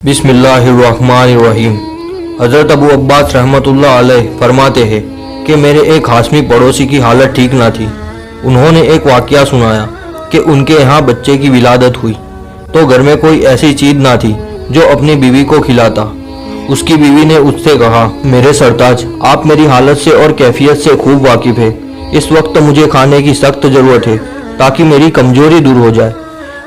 बिस्मिल्लाहिर्रहमानिर्रहीम। हज़रत अबू अब्बास रहमतुल्लाह अलैह फरमाते हैं कि मेरे एक हाशमी पड़ोसी की हालत ठीक ना थी। उन्होंने एक वाक़या सुनाया कि उनके यहाँ बच्चे की विलादत हुई तो घर में कोई ऐसी चीज़ ना थी जो अपनी बीवी को खिलाता। उसकी बीवी ने उससे कहा, मेरे सरताज, आप मेरी हालत से और कैफियत से खूब वाकिफ़ है। इस वक्त मुझे खाने की सख्त ज़रूरत है ताकि मेरी कमज़ोरी दूर हो जाए।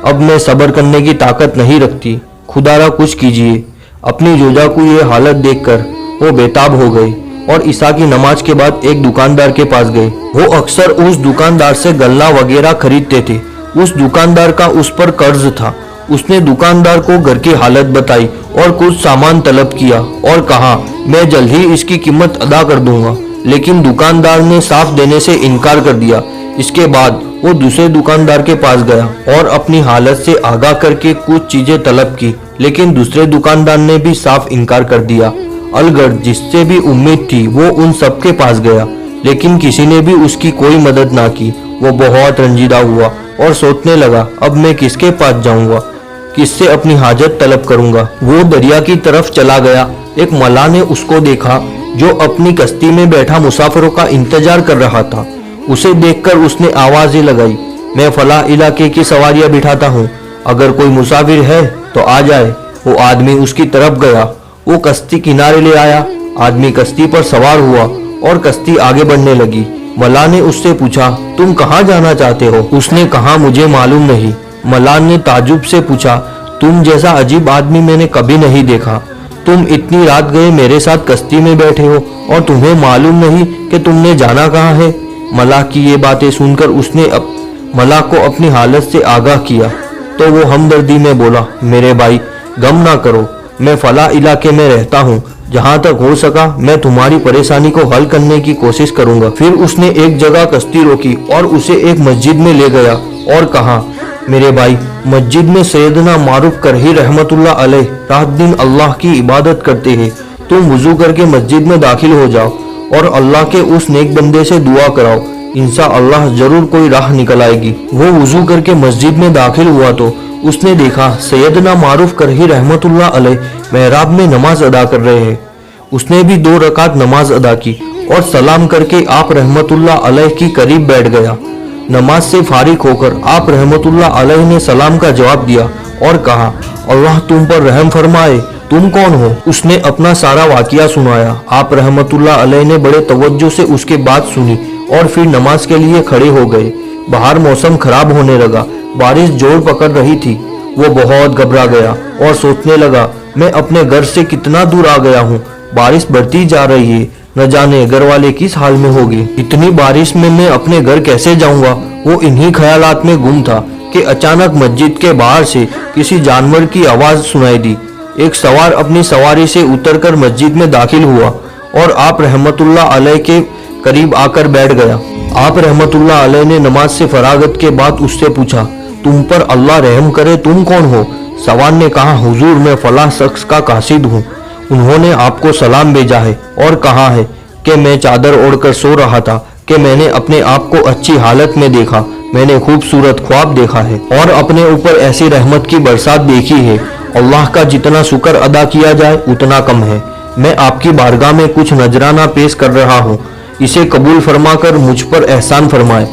अब मैं सब्र करने की ताकत नहीं रखती, खुदारा कुछ कीजिए। अपनी जोजा को ये हालत देखकर वो बेताब हो गए और ईसा की नमाज के बाद एक दुकानदार के पास गए। वो अक्सर उस दुकानदार से गल्ला वगैरह खरीदते थे। उस दुकानदार का उस पर कर्ज था। उसने दुकानदार को घर की हालत बताई और कुछ सामान तलब किया और कहा, मैं जल्द ही इसकी कीमत अदा कर दूंगा। लेकिन दुकानदार ने साफ देने से इनकार कर दिया। इसके बाद वो दूसरे दुकानदार के पास गया और अपनी हालत से आगाह करके कुछ चीजें तलब की, लेकिन दूसरे दुकानदार ने भी साफ इनकार कर दिया। अलगढ़ जिससे भी उम्मीद थी वो उन सब के पास गया, लेकिन किसी ने भी उसकी कोई मदद ना की। वो बहुत रंजीदा हुआ और सोचने लगा, अब मैं किसके पास जाऊंगा, किससे अपनी हाजत तलब करूंगा। वो दरिया की तरफ चला गया। एक मल्लाह ने उसको देखा जो अपनी कश्ती में बैठा मुसाफिरों का इंतजार कर रहा था। उसे देखकर उसने आवाज़ें लगाई, मैं फला इलाके की सवारियां बिठाता हूँ, अगर कोई मुसाफिर है तो आ जाए। वो आदमी उसकी तरफ गया। वो कश्ती किनारे ले आया। आदमी कश्ती पर सवार हुआ और कश्ती आगे बढ़ने लगी। मल्लाह ने उससे पूछा, तुम कहाँ जाना चाहते हो? उसने कहा, मुझे मालूम नहीं। मल्लाह ने ताजुब से पूछा, तुम जैसा अजीब आदमी मैंने कभी नहीं देखा। तुम इतनी रात गए मेरे साथ कश्ती में बैठे हो और तुम्हें मालूम नहीं कि तुमने जाना कहाँ है। मल्लाह की ये बातें सुनकर उसने मल्लाह को अपनी हालत से आगाह किया तो वो हमदर्दी में बोला, मेरे भाई गम ना करो, मैं फला इलाके में रहता हूँ। जहाँ तक हो सका मैं तुम्हारी परेशानी को हल करने की कोशिश करूँगा। फिर उसने एक जगह कश्ती रोकी और उसे एक मस्जिद में ले गया और कहा, मेरे भाई, मस्जिद में सैयदना मारूफ करही रहमतुल्लाह अलैह रात दिन अल्लाह की इबादत करते हैं। तुम वुजू करके मस्जिद में दाखिल हो जाओ और अल्लाह के उस नेक बंदे से दुआ कराओ, इंशाअल्लाह जरूर कोई राह निकल आएगी। वो वुजू करके मस्जिद में दाखिल हुआ तो उसने देखा सैयदना मारूफ करही रहमतुल्लाह अलैह मेहराब में नमाज अदा कर रहे हैं। उसने भी 2 रकात नमाज अदा की और सलाम करके आप रहमतुल्लाह अलैह की करीब बैठ गया। नमाज से फारिग होकर आप रहमतुल्लाह अलैह ने सलाम का जवाब दिया और कहा, अल्लाह तुम पर रहम फरमाए, तुम कौन हो? उसने अपना सारा वाकिया सुनाया। आप रहमतुल्लाह अलैह ने बड़े तवज्जो से उसके बात सुनी और फिर नमाज के लिए खड़े हो गए। बाहर मौसम खराब होने लगा, बारिश जोर पकड़ रही थी। वो बहुत घबरा गया और सोचने लगा, मैं अपने घर से कितना दूर आ गया हूँ, बारिश बढ़ती जा रही है, न जाने घर वाले किस हाल में होंगे। इतनी बारिश में मैं अपने घर कैसे जाऊंगा? वो इन्हीं ख्यालात में गुम था कि अचानक मस्जिद के बाहर से किसी जानवर की आवाज सुनाई दी। एक सवार अपनी सवारी से उतरकर मस्जिद में दाखिल हुआ और आप रहमतुल्लाह अलैह के करीब आकर बैठ गया। आप रहमतुल्लाह अलैह ने नमाज से फरागत के बाद उससे पूछा, तुम पर अल्लाह रहम करे, तुम कौन हो? सवार ने कहा, हुजूर, मैं फलां शख्स का कासिद हूँ। उन्होंने आपको सलाम भेजा है और कहा है कि मैं चादर ओढ़कर सो रहा था कि मैंने अपने आप को अच्छी हालत में देखा। मैंने खूबसूरत ख्वाब देखा है और अपने ऊपर ऐसी रहमत की बरसात देखी है। अल्लाह का जितना शुक्र अदा किया जाए उतना कम है। मैं आपकी बारगाह में कुछ नजराना पेश कर रहा हूँ, इसे कबूल फरमाकर मुझ पर एहसान फरमाए।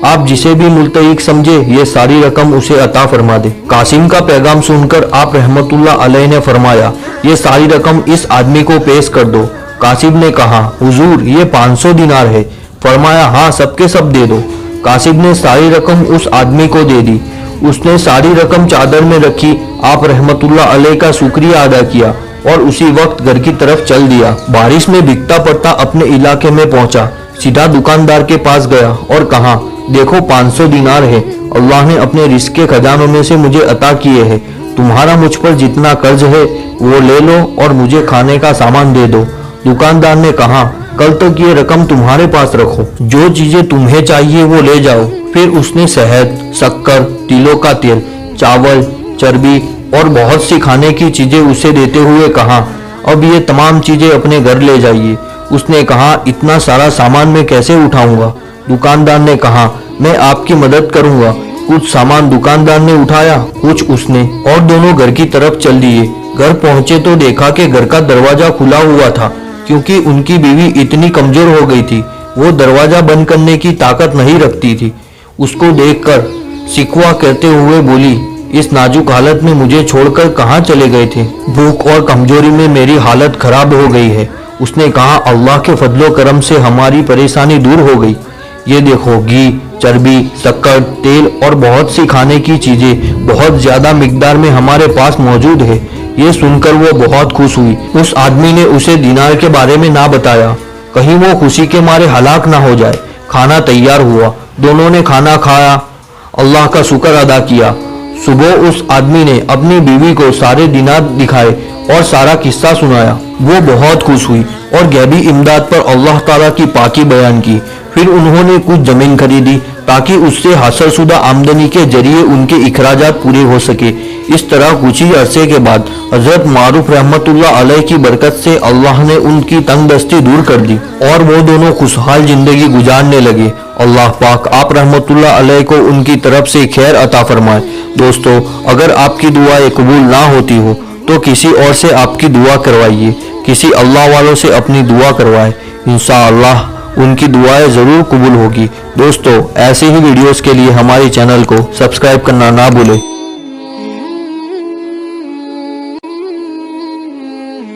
आप जिसे भी मुल्तहिक समझे ये सारी रकम उसे अता फरमा दे। कासिम का पैगाम सुनकर आप रहमतुल्लाह अलैह ने फरमाया, ये सारी रकम इस आदमी को पेश कर दो। कासिम ने कहा, हुजूर, ये 500 दिनार है। फरमाया, हाँ, सबके सब दे दो। कासिम ने सारी रकम उस आदमी को दे दी। उसने सारी रकम चादर में रखी। आप रहमतुल्लाह अलैह का शुक्रिया अदा किया और उसी वक्त घर की तरफ चल दिया। बारिश में भीगता पड़ता अपने इलाके में पहुंचा। सीधा दुकानदार के पास गया और कहा, देखो 500 दिनार है, अल्लाह ने अपने रिस्क के खजानों में से मुझे अता किए हैं। तुम्हारा मुझ पर जितना कर्ज है वो ले लो और मुझे खाने का सामान दे दो। दुकानदार ने कहा, कल तक ये रकम तुम्हारे पास रखो, जो चीजें तुम्हें चाहिए वो ले जाओ। फिर उसने शहद, शक्कर, तिलों का तेल, चावल, चर्बी और बहुत सी खाने की चीजें उसे देते हुए कहा, अब ये तमाम चीजें अपने घर ले जाइए। उसने कहा, इतना सारा सामान मैं कैसे उठाऊंगा? दुकानदार ने कहा, मैं आपकी मदद करूंगा। कुछ सामान दुकानदार ने उठाया, कुछ उसने, और दोनों घर की तरफ चल दिए। घर पहुंचे तो देखा कि घर का दरवाजा खुला हुआ था, क्योंकि उनकी बीवी इतनी कमजोर हो गई थी, वो दरवाजा बंद करने की ताकत नहीं रखती थी। उसको देखकर शिकवा करते हुए बोली, इस नाजुक हालत में मुझे छोड़कर कहाँ चले गए थे? भूख और कमजोरी में मेरी हालत खराब हो गई है। उसने कहा, अल्लाह के फजलो करम से हमारी परेशानी दूर हो गई। ये देखो, घी, चर्बी, शक्कर, तेल और बहुत सी खाने की चीजें बहुत ज्यादा मिकदार में हमारे पास मौजूद है। ये सुनकर वो बहुत खुश हुई। उस आदमी ने उसे दीनार के बारे में ना बताया, कहीं वो खुशी के मारे हलाक ना हो जाए। खाना तैयार हुआ, दोनों ने खाना खाया, अल्लाह का शुक्र अदा किया। सुबह उस आदमी ने अपनी बीवी को सारे दीनार दिखाए और सारा किस्सा सुनाया। वो बहुत खुश हुई और गैबी इमदाद पर अल्लाह ताला की पाकी बयान की। फिर उन्होंने कुछ जमीन खरीदी ताकि उससे हासिल शुदा आमदनी के जरिए उनके इखराजात पूरे हो सके। इस तरह कुछ ही अरसे के बाद हजरत मारूफ रहमतुल्लाह अलैह की बरकत से अल्लाह ने उनकी तंगदस्ती दूर कर दी और वो दोनों खुशहाल जिंदगी गुजारने लगे। अल्लाह पाक आप रहमतुल्लाह अलैह को उनकी तरफ से खैर अता फरमाए। दोस्तों, अगर आपकी दुआएं कबूल ना होती हो तो किसी और से आपकी दुआ करवाइए, किसी अल्लाह वालों से अपनी दुआ करवाएं। इंशाअल्लाह उनकी दुआएं जरूर कबूल होगी। दोस्तों, ऐसे ही वीडियोस के लिए हमारे चैनल को सब्सक्राइब करना ना भूलें।